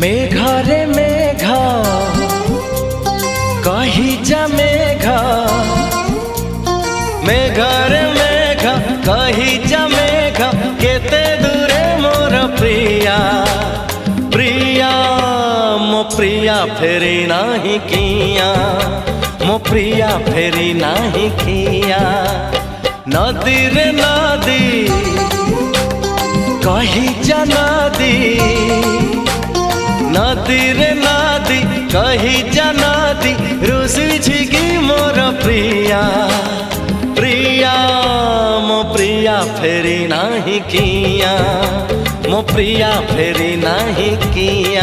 मेघरे मेघ कही जा मेघ, मेघरे मेघ कही जा मेघ, केते दूरे मोर प्रिया प्रिया मो प्रिया फेरी नाही किया, मो प्रिया फेरी नाही किया। नदी रे नदी कही जा नदी, नदी रे नदी कही जा नदी, रुसी छिगी मोर प्रिया प्रिया मो प्रिया फेरी नाही किया, मो प्रिया फेरी नाही किया।